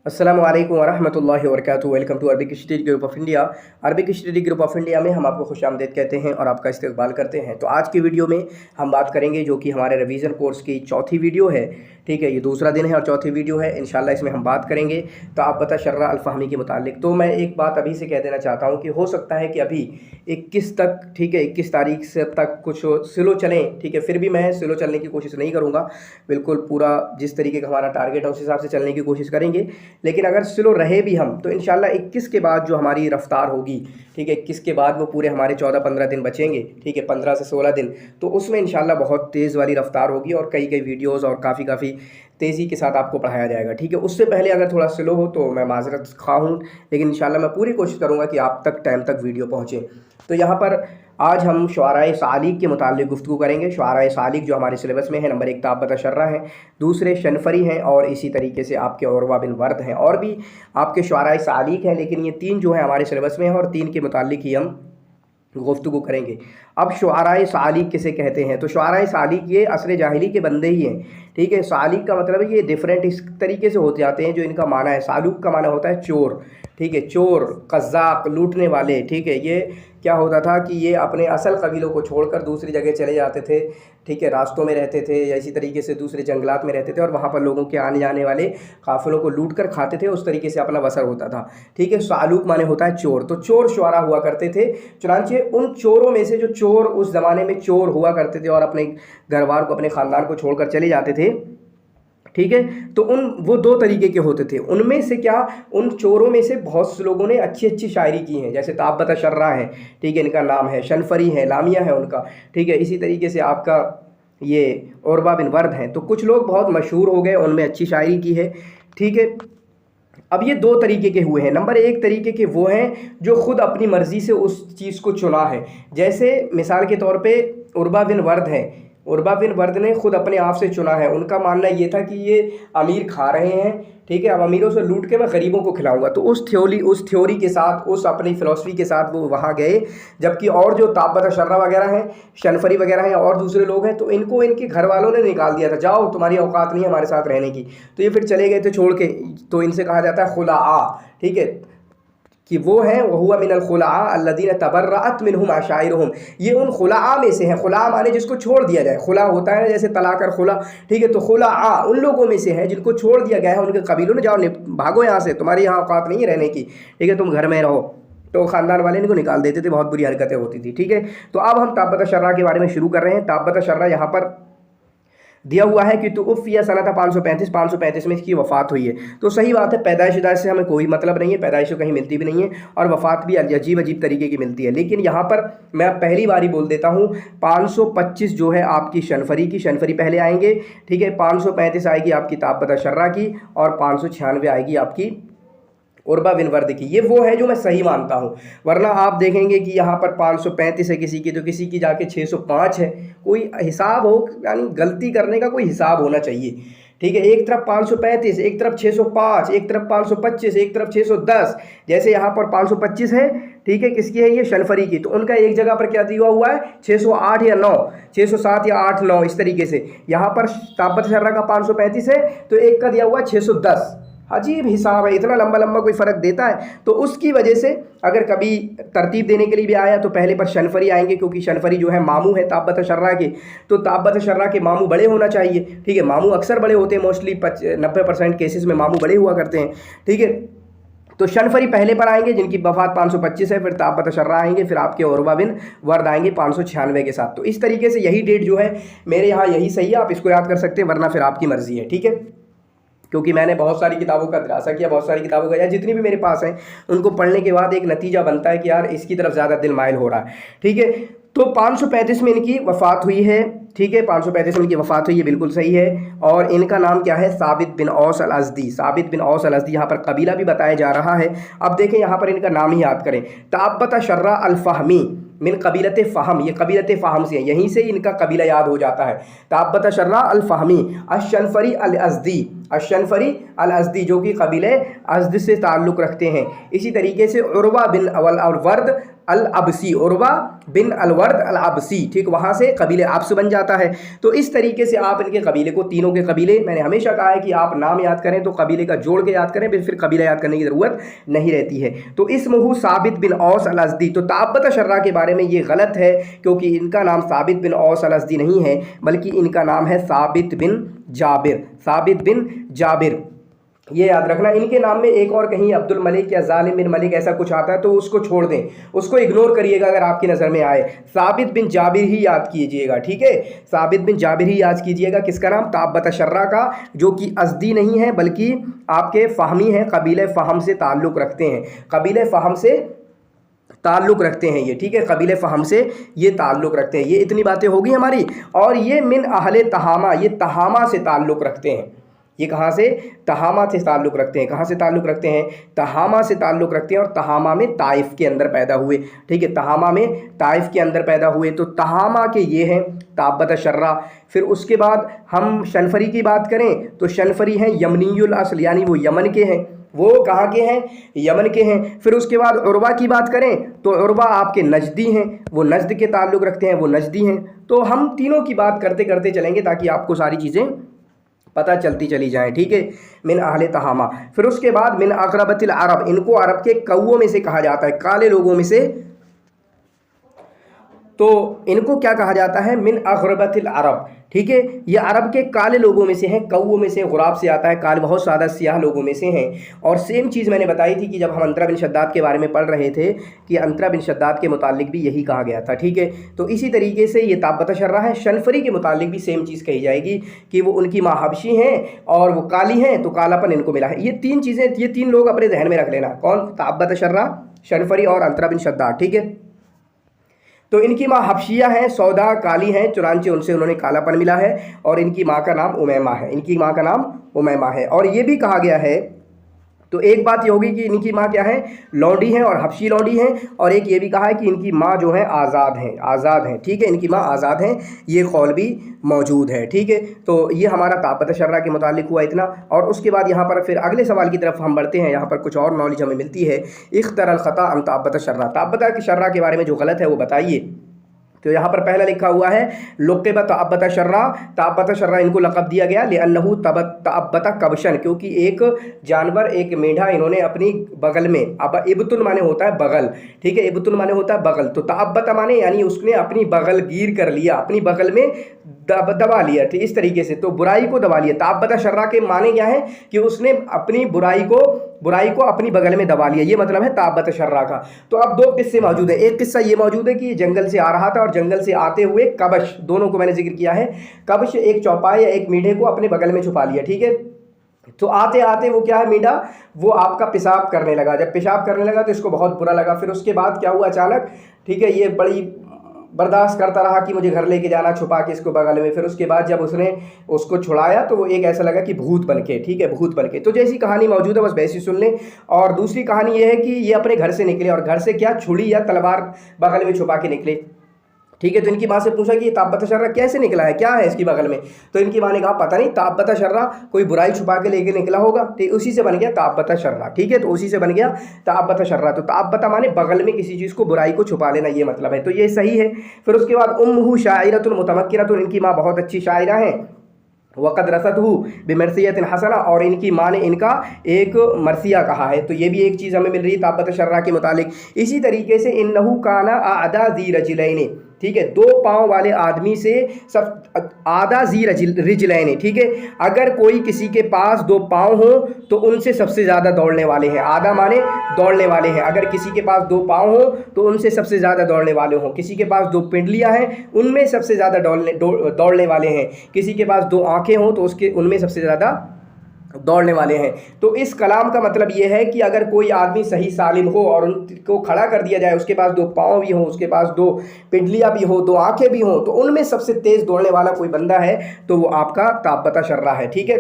अस्सलामु अलैकुम वरहमतुल्लाहि वबरकातुहू। Welcome to Arabic study group of India. Arabic study group of India में हम आपको खुशामदीद कहते हैं और आपका इस्तकबाल करते हैं। तो आज की वीडियो में हम बात करेंगे जो कि हमारे रिवीजन कोर्स की चौथी वीडियो है। ठीक है, ये दूसरा दिन है और चौथी वीडियो है। इंशाल्लाह इसमें हम बात करेंगे ताबत शर्रा अल फ़हमी के मुतालिक। तो मैं एक बात अभी से कह देना चाहता हूँ कि हो सकता है कि अभी 21 तक, ठीक है, 21 तारीख से तक कुछ स्लो चलें, ठीक है, फिर भी मैं स्लो चलने की कोशिश नहीं करूँगा। बिल्कुल पूरा जिस तरीके का हमारा टारगेट है उस हिसाब से चलने की कोशिश करेंगे। लेकिन अगर स्लो रहे भी हम तो इंशाल्लाह 21 के बाद जो हमारी रफ़्तार होगी, ठीक है, 21 के बाद वो पूरे हमारे 14-15 दिन बचेंगे, ठीक है, 15 से 16 दिन, तो उसमें इंशाल्लाह बहुत तेज़ वाली रफ़्तार होगी और कई वीडियोज़ और काफ़ी तेज़ी के साथ आपको पढ़ाया जाएगा। ठीक है, उससे पहले अगर थोड़ा स्लो हो तो मैं माज़रत ख़्वाह हूँ, लेकिन इंशाल्लाह मैं पूरी कोशिश करूँगा कि आप तक टाइम तक वीडियो पहुँचे। तो यहाँ पर आज हम शुआराए सालिक के मुतालिक गुफ्तगू करेंगे। शुआराए सालिक जो हमारे सिलेबस में है, नंबर 1 ताबत शर्रा है, दूसरे शनफरी हैं और इसी तरीके से आपके उरवा बिन वर्द हैं। और भी आपके शुआराए सालिक हैं, लेकिन ये 3 जो है हमारे सिलेबस में है और 3 के मुतालिक ही हम गुफ्तगू करेंगे। अब शुआराए सालिक किसे कहते हैं? तो शुआराए सालिक ये असर जाहिली के बंदे ही हैं। ठीक है, सालिक का मतलब है ये डिफरेंट इस तरीके से होते जाते हैं जो इनका माना है। सालुक का माना होता है चोर, ठीक है, चोर, कज़्ज़ाक़, लूटने वाले। ठीक है, ये क्या होता था कि ये अपने असल कबीलों को छोड़कर दूसरी जगह चले जाते थे, ठीक है, रास्तों में रहते थे या इसी तरीके से दूसरे जंगलात में रहते थे और वहाँ पर लोगों के आने जाने वाले काफ़िलों को लूट कर खाते थे। उस तरीके से अपना बसर होता था। ठीक है, सालुक माने होता है चोर, तो चोर शुआरा हुआ करते थे। चुनांचे उन चोरों में से जो चोर उस ज़माने में चोर हुआ करते थे और अपने घरवार को, अपने ख़ानदान को छोड़कर चले जाते थे, ठीक है, तो वो 2 तरीके के होते थे। उनमें से क्या, उन चोरों में से बहुत से लोगों ने अच्छी शायरी की हैं, जैसे ताबत शर्रा है, ठीक है, इनका नाम है, शनफरी है, लामिया है उनका, ठीक है, इसी तरीके से आपका ये उरवा बिन वर्द हैं। तो कुछ लोग बहुत मशहूर हो गए, उनमें अच्छी शायरी की है। ठीक है, अब ये 2 तरीके के हुए हैं। नंबर 1 तरीके के वो हैं जो ख़ुद अपनी मर्ज़ी से उस चीज़ को चुना है। जैसे मिसाल के तौर पे उरवा बिन वर्द हैं, उरवा बिन वर्द ने ख़ुद अपने आप से चुना है। उनका मानना ये था कि ये अमीर खा रहे हैं, ठीक है, अब अमीरों से लूट के मैं गरीबों को खिलाऊंगा। तो उस थ्योरी के साथ, उस अपनी फ़िलॉसफी के साथ वो वहाँ गए। जबकि और जो ताबत शर्रा वगैरह हैं, शनफरी वगैरह हैं और दूसरे लोग हैं, तो इनको इनके घर वालों ने निकाल दिया था, जाओ तुम्हारी औकात नहीं है हमारे साथ रहने की। तो ये फिर चले गए थे छोड़ के। तो इनसे कहा जाता है खुलाआ, ठीक है, कि वो हैं वह हुआ मिनल खुलाआ अल्लज़ीना तबर्रअत मिनहुम अशाइरुहुम। ये उन खुलाआ में से हैं। खुला माने जिसको छोड़ दिया जाए, खुला होता है जैसे तलाक और खुला, ठीक है, तो खुलाआ उन लोगों में से है जिनको छोड़ दिया गया है उनके कबीलों ने, जाओ भागो यहाँ से, तुम्हारी यहाँ औकात नहीं है रहने की, ठीक है, तुम घर में रहो। तो ख़ानदान वाले इनको निकाल देते थे, बहुत बुरी हरकतें होती थी। ठीक है, तो अब हम ताबत शर्रा के बारे में शुरू कर रहे हैं। ताबत शर्रा यहाँ पर दिया हुआ है कि तो उफ़िया सनत 535 में इसकी वफ़ात हुई है। तो सही बात है, पैदाइश से हमें कोई मतलब नहीं है, पैदाइश तो कहीं मिलती भी नहीं है और वफ़ात भी अजीब तरीके की मिलती है। लेकिन यहाँ पर मैं पहली बारी बोल देता हूँ, 525 जो है आपकी शनफरी पहले आएंगे, ठीक है, 535 आएगी आपकी ताबत शर्रा की और 596 आएगी आपकी उरवा बिन वर्द की। ये वो है जो मैं सही मानता हूँ। वरना आप देखेंगे कि यहाँ पर 535 है किसी की, तो किसी की जाके 605 है। कोई हिसाब हो, यानी गलती करने का कोई हिसाब होना चाहिए। ठीक है, एक तरफ 535, एक तरफ 605, एक तरफ 525, एक तरफ 610। जैसे यहाँ पर 525 है, ठीक है, किसकी है ये? शनफरी की। तो उनका एक जगह पर क्या दिया हुआ है? 608 या 9, 607 या 8, 9 इस तरीके से। यहाँ पर ताबत शर्रा का 535 है तो एक का दिया हुआ है 610। अजीब हिसाब है, इतना लंबा कोई फ़र्क देता है? तो उसकी वजह से अगर कभी तरतीब देने के लिए भी आया तो पहले पर शनफरी आएंगे, क्योंकि शनफरी जो है मामू है ताबत शर्रा के। तो ताबत शर्रा के मामू बड़े होना चाहिए, ठीक है, मामू अक्सर बड़े होते हैं, मोस्टली 90% केसेस में मामू बड़े हुआ करते हैं। ठीक है, तो शनफरी पहले पर आएंगे जिनकी वफ़ात 525 है, फिर ताबत शर्रा आएंगे, फिर आपके उरवा बिन वर्द आएंगे 596 के साथ। तो इस तरीके से यही डेट जो है मेरे यहाँ यही सही है, आप इसको याद कर सकते हैं, वरना फिर आपकी मर्ज़ी है। ठीक है, क्योंकि मैंने बहुत सारी किताबों का दरासा किया, बहुत सारी किताबों का, या जितनी भी मेरे पास हैं उनको पढ़ने के बाद एक नतीजा बनता है कि यार इसकी तरफ ज़्यादा दिल माइल हो रहा है। ठीक है, तो 535 में इनकी वफ़ात हुई है। ठीक है, 535 में इनकी वफ़ात हुई है, बिल्कुल सही है। और इनका नाम क्या है? साबित बिन औस अल अज़दी। साबित बिन औस अल अज़दी, यहाँ पर कबीला भी बताया जा रहा है। अब देखें यहाँ पर इनका नाम ही याद करें, ताबत शर्रा अल फ़हमी मिन कबीलत फ़हम। ये कबीलत फ़हम से है, यहीं से इनका कबीला याद हो जाता है। ताबत शर्रा अल फ़हमी अशनफरी अल अज़दी, अशनफरी अल अज़दी जो कि कबीले अज़द से ताल्लुक़ रखते हैं। इसी तरीके से उरवा बिन अवल और वर्द अल अबसी, उर्वा बिन अलवर्द अल अबसी, ठीक, वहाँ से कबीले अब्स बन जाता है। तो इस तरीके से आप इनके कबीले को, तीनों के कबीले, मैंने हमेशा कहा है कि आप नाम याद करें तो कबीले का जोड़ के याद करें, फिर कबीला याद करने की ज़रूरत नहीं रहती है। तो इसमहु साबित बिन औस अल अज़दी, तो ताबत शर्रा के बारे में ये गलत है क्योंकि इनका नाम साबित बिन औस अल अज़दी नहीं है, बल्कि इनका नाम है साबित बिन जाबिर, साबित बिन जाबिर, ये याद रखना। इनके नाम में एक और कहीं अब्दुल मलिक या जालिम बिन मलिक ऐसा कुछ आता है तो उसको छोड़ दें, उसको इग्नोर करिएगा अगर आपकी नज़र में आए। साबित बिन जाबिर ही याद कीजिएगा, ठीक है, साबित बिन जाबिर ही याद कीजिएगा। किसका नाम? ताबत शर्रा का, जो कि अज़दी नहीं है बल्कि आपके फ़हमी हैं, कबीले फ़हम से ताल्लुक़ रखते हैं, कबीले फ़हम से ताल्लुक़ रखते हैं ये, ठीक है, कबीले फ़हम से ये ताल्लुक़ रखते हैं। ये इतनी बातें होगी हमारी। और ये मिन अहले तहामा, ये तहामा से ताल्लुक़ रखते हैं। ये कहाँ से? तहामा से ताल्लुक़ रखते हैं। कहाँ से ताल्लुक़ रखते हैं? तहामा से ताल्लुक़ रखते हैं। और तहामा में ताइफ़ के अंदर पैदा हुए, ठीक है, तहामा में ताइफ़ के अंदर पैदा हुए। तो तहामा के ये हैं ताबत शर्रा। फिर उसके बाद हम शनफरी की बात करें तो शनफरी हैं यमनीयुल अस्ल, यानी वो यमन के हैं। वो कहाँ के हैं? यमन के हैं। फिर उसके बाद उर्वा की बात करें तो उर्वा आपके नजदी हैं, वो नजद के ताल्लुक़ रखते हैं, वो नजदी हैं। तो हम तीनों की बात करते करते चलेंगे ताकि आपको सारी चीज़ें पता चलती चली जाए, ठीक है। मिन अहले तहामा। फिर उसके बाद मिन अक़रबतिल अरब, इनको अरब के कौओं में से कहा जाता है, काले लोगों में से। तो इनको क्या कहा जाता है? मिन अग़रबतिल अरब, ठीक है, ये अरब के काले लोगों में से हैं, कौओं में से, गुराब से आता है, काले बहुत ज़्यादा सियाह लोगों में से हैं। और सेम चीज़ मैंने बताई थी कि जब हम अंतरा बिन शद्दाद के बारे में पढ़ रहे थे कि अंतरा बिन शद्दाद के मुतालिक भी यही कहा गया था, ठीक है। तो इसी तरीके से ये ताबत शर्रा है। शनफरी के मुतालिक भी सेम चीज़ कही जाएगी कि वो उनकी माँ हबशी हैं और वो काली हैं, तो कालापन इनको मिला है। ये तीन चीज़ें, ये तीन लोग अपने जहन में रख लेना। कौन? ताबत शर्रा, शनफरी और अंतरा बिन शद्दाद, ठीक है। तो इनकी माँ हबशिया हैं, सौदा, काली हैं, चुनांचे उनसे उन्होंने कालापन मिला है। और इनकी माँ का नाम उमैमा है, इनकी माँ का नाम उमैमा है। और ये भी कहा गया है, तो एक बात ये होगी कि इनकी माँ क्या है? लौंडी हैं और हबशी लौंडी हैं। और एक ये भी कहा है कि इनकी माँ जो है आज़ाद हैं, आज़ाद हैं, ठीक है, इनकी माँ आज़ाद हैं, ये कौल भी मौजूद है, ठीक है। तो ये हमारा ताबत शर्रा के मुतालिक हुआ इतना। और उसके बाद यहाँ पर फिर अगले सवाल की तरफ हम बढ़ते हैं। यहाँ पर कुछ और नॉलेज हमें मिलती है। इख्तरल ख़ता अन ताबत शर्रा, ताबत शर्रा के बारे में जो गलत है वो बताइए। तो यहाँ पर पहला लिखा हुआ है लुक़िब ताबत शर्रा, ताबत शर्रा इनको लक़ब दिया गया लिअन्नहु ताबत कबशन, क्योंकि एक जानवर, एक मेंढा इन्होंने अपनी बगल में, अब इब्तुन माने होता है बगल, ठीक है, इब्तुन माने होता है बगल, तो ताबत माने यानी उसने अपनी बगल गिर कर लिया, अपनी बगल में दबा लिया, ठीक, इस तरीके से, तो बुराई को दबा लिया। ताबत शर्रा के माने क्या है? कि उसने अपनी बुराई को अपनी बगल में दबा लिया, ये मतलब है ताबत शर्रा का। तो अब दो किस्से मौजूद है। एक किस्सा ये मौजूद है कि ये जंगल से आ रहा था और जंगल से आते हुए कबश, दोनों को मैंने जिक्र किया है, कबश एक चौपाई या एक मीढे को अपने बगल में छुपा लिया, ठीक है। तो आते आते वो क्या है, मीढा वो आपका पेशाब करने लगा। जब पेशाब करने लगा तो इसको बहुत बुरा लगा। फिर उसके बाद क्या हुआ, अचानक, ठीक है, ये बड़ी बर्दाश्त करता रहा कि मुझे घर लेके जाना, छुपा के इसको बगल में। फिर उसके बाद जब उसने उसको छुड़ाया तो वो एक ऐसा लगा कि भूत बन के, ठीक है, भूत बन के। तो जैसी कहानी मौजूद है बस वैसी सुन लें। और दूसरी कहानी ये है कि ये अपने घर से निकले और घर से क्या, छुरी या तलवार बगल में छुपा के निकले, ठीक है। तो इनकी माँ से पूछा कि ये ताबत शर्रा कैसे निकला है, क्या है इसकी बगल में? तो इनकी माँ ने कहा पता नहीं, ताबत शर्रा कोई बुराई छुपा के लेके निकला होगा, ठीक, उसी से बन गया ताबत शर्रा, ठीक है। तो उसी से बन गया ताबत शर्रा। तो ताबत माने बगल में किसी चीज़ को, बुराई को छुपा लेना, ये मतलब है। तो ये सही है। फिर उसके बाद उम्मुहु शाइरतुन मुतमक्किनतुन, इनकी माँ बहुत अच्छी शायरा हैं। वक़द रसतहु बिमरसियतिन हसना, और इनकी माँ ने इनका एक मरसिया कहा है। तो ये भी एक चीज़ हमें मिल रही है ताबत शर्रा के मुतालिक। इसी तरीके से इन्नहु काना आदा ज़ी रजिलैनि, ठीक है, दो पाँव वाले आदमी से सब आधा ज़ी रिजलैनि, ठीक है। अगर कोई किसी के पास दो पाँव हो तो उनसे सबसे ज़्यादा दौड़ने वाले हैं। आधा माने दौड़ने वाले हैं। अगर किसी के पास दो पाँव हो तो उनसे सबसे ज़्यादा दौड़ने वाले हों। किसी के पास दो पिंडलियाँ हैं, उनमें सबसे ज़्यादा दौड़ने वाले हैं। किसी के पास दो आँखें हों तो उनमें सबसे ज़्यादा दौड़ने वाले हैं। तो इस कलाम का मतलब ये है कि अगर कोई आदमी सही सालिम हो और उनको खड़ा कर दिया जाए, उसके पास दो पाँव भी हों, उसके पास दो पिंडलियाँ भी हों, दो आंखें भी हों, तो उनमें सबसे तेज़ दौड़ने वाला कोई बंदा है तो वो आपका ताबत शर्रा है, ठीक है।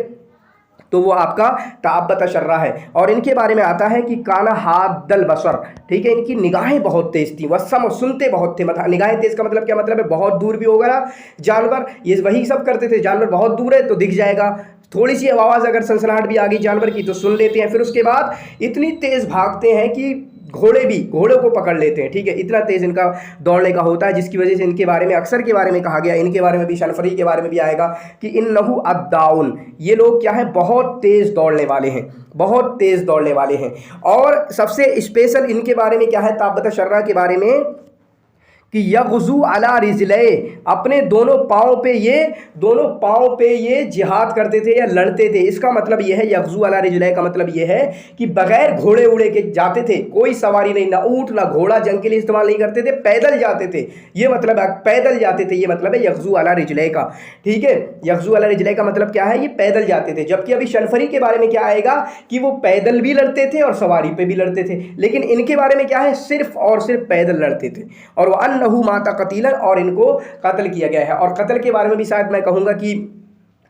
तो वो आपका ताबत शर्रा है। और इनके बारे में आता है कि काना हादल बसर, ठीक है, इनकी निगाहें बहुत तेज़ थी। वसम, सुनते बहुत थे। मतलब निगाहें तेज़ का मतलब क्या मतलब है? बहुत दूर भी होगा ना जानवर, ये वही सब करते थे। जानवर बहुत दूर है तो दिख जाएगा, थोड़ी सी आवाज़ अगर सनसनाहट भी आ गई जानवर की तो सुन लेते हैं। फिर उसके बाद इतनी तेज़ भागते हैं कि घोड़ों को पकड़ लेते हैं, ठीक है, इतना तेज़ इनका दौड़ने का होता है, जिसकी वजह से इनके बारे में अक्सर के बारे में कहा गया, इनके बारे में भी शनफरी के बारे में भी आएगा कि इन्नहु अद्दाउन, ये लोग क्या है, बहुत तेज़ दौड़ने वाले हैं, बहुत तेज़ दौड़ने वाले हैं। और सबसे स्पेशल इनके बारे में क्या है, ताबत शर्रा के बारे में कि यग़ज़ू अला रिजलै, अपने दोनों पाँव पे ये जिहाद करते थे या लड़ते थे। इसका मतलब ये है, यग़ज़ू अला रिजलै का मतलब ये है कि बगैर घोड़े उड़े के जाते थे, कोई सवारी नहीं, ना ऊँट ना घोड़ा जंग के लिए इस्तेमाल नहीं करते थे, पैदल जाते थे। ये मतलब पैदल जाते थे, ये मतलब है यग़ज़ू अला रिजलै का, ठीक है। यग़ज़ू अला रिजलै का मतलब क्या है, ये पैदल जाते थे। जबकि अभी शनफरी के बारे में क्या आएगा कि वो पैदल भी लड़ते थे और सवारी पे भी लड़ते थे, लेकिन इनके बारे में क्या है, सिर्फ और सिर्फ पैदल लड़ते थे। और वह नहु माता कतीलन, और इनको कत्ल किया गया है। और कत्ल के बारे में भी शायद मैं कहूँगा कि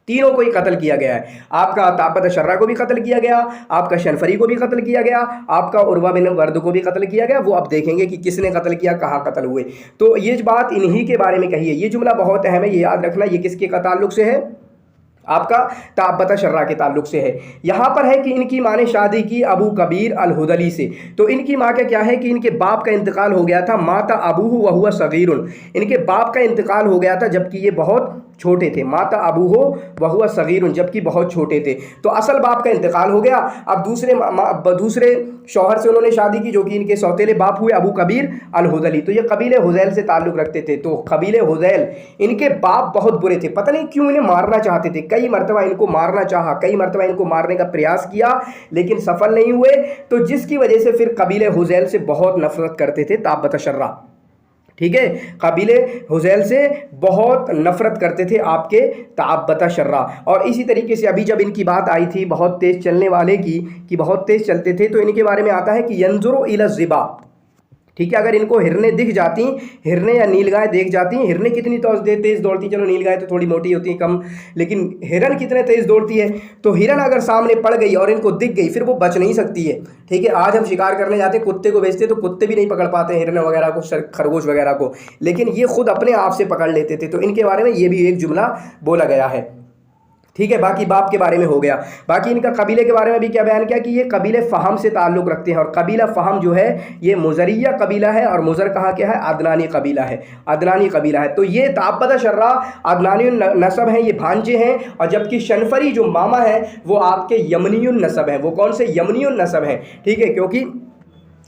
तीनों को ही कत्ल किया गया है। आपका ताबत शर्रा को भी कत्ल किया गया, आपका शनफरी को भी कत्ल किया गया, आपका उर्वा बिन वर्द को भी कत्ल किया गया। वो अब देखेंगे कि किसने कत्ल किया, कहाँ कत्ल हुए। तो ये बात इन्हीं के बारे में कही है। ये जुमला बहुत अहम है, ये याद रखना। ये किसके का ताल्लुक से है, आपका ताबत शर्रा के ताल्लुक से है। यहाँ पर है कि इनकी माँ ने शादी की अबू कबीर अल हुदली से। तो इनकी माँ का क्या है कि इनके बाप का इंतकाल हो गया था, माता अबूहु व हुवा सगीरुन, इनके बाप का इंतकाल हो गया था जबकि ये बहुत छोटे थे। माता अबूहु व हुवा सगीरुन, जबकि बहुत छोटे थे। तो असल बाप का इंतकाल हो गया, अब दूसरे शौहर से उन्होंने शादी की, जो कि इनके सौतेले बाप हुए अबू कबीर अल हुदली। तो ये कबीले हुज़ैल से ताल्लुक़ रखते थे। तो कबीले हुज़ैल, इनके बाप बहुत बुरे थे, पता नहीं क्यों इन्हें मारना चाहते थे। कई मरतबा इनको मारना चाहा, कई मरतबा इनको मारने का प्रयास किया, लेकिन सफल नहीं हुए। तो जिसकी वजह से फिर कबीले हुज़ैल से बहुत नफरत करते थे ताबत शर्रा, ठीक है। कबीले हुज़ैल से बहुत नफरत करते थे आपके ताबत शर्रा। और इसी तरीके से अभी जब इनकी बात आई थी बहुत तेज़ चलने वाले की, कि बहुत तेज़ चलते थे, तो इनके बारे में आता है कि यंजुरु इला ज़िबा, ठीक है। अगर इनको हिरने दिख जाती, हिरने या नीलगाय देख जाती, हिरने कितनी तेज़ दौड़ती, चलो नीलगाय तो थोड़ी मोटी होती है, कम, लेकिन हिरन कितने तेज़ दौड़ती है। तो हिरन अगर सामने पड़ गई और इनको दिख गई, फिर वो बच नहीं सकती है, ठीक है। आज हम शिकार करने जाते हैं, कुत्ते को बेचते तो कुत्ते भी नहीं पकड़ पाते हिरन वगैरह को, खरगोश वगैरह को, लेकिन ये खुद अपने आप से पकड़ लेते थे। तो इनके बारे में ये भी एक जुमला बोला गया है, ठीक है। बाकी बाप के बारे में हो गया। बाकी इनका कबीले के बारे में भी क्या बयान किया कि ये कबीले फ़हम से ताल्लुक़ रखते हैं। और कबीला फ़हम जो है ये मुज़रिया कबीला है, और मुज़र कहाँ क्या है, अदनानी कबीला है, अदनानी कबीला है। तो ये ताबत शर्रा अदनानी नसब हैं, ये भांजे हैं। और जबकि शनफरी जो मामा है वो आपके यमनी नसब हैं। वो कौन से, यमनी नसब हैं, ठीक है। क्योंकि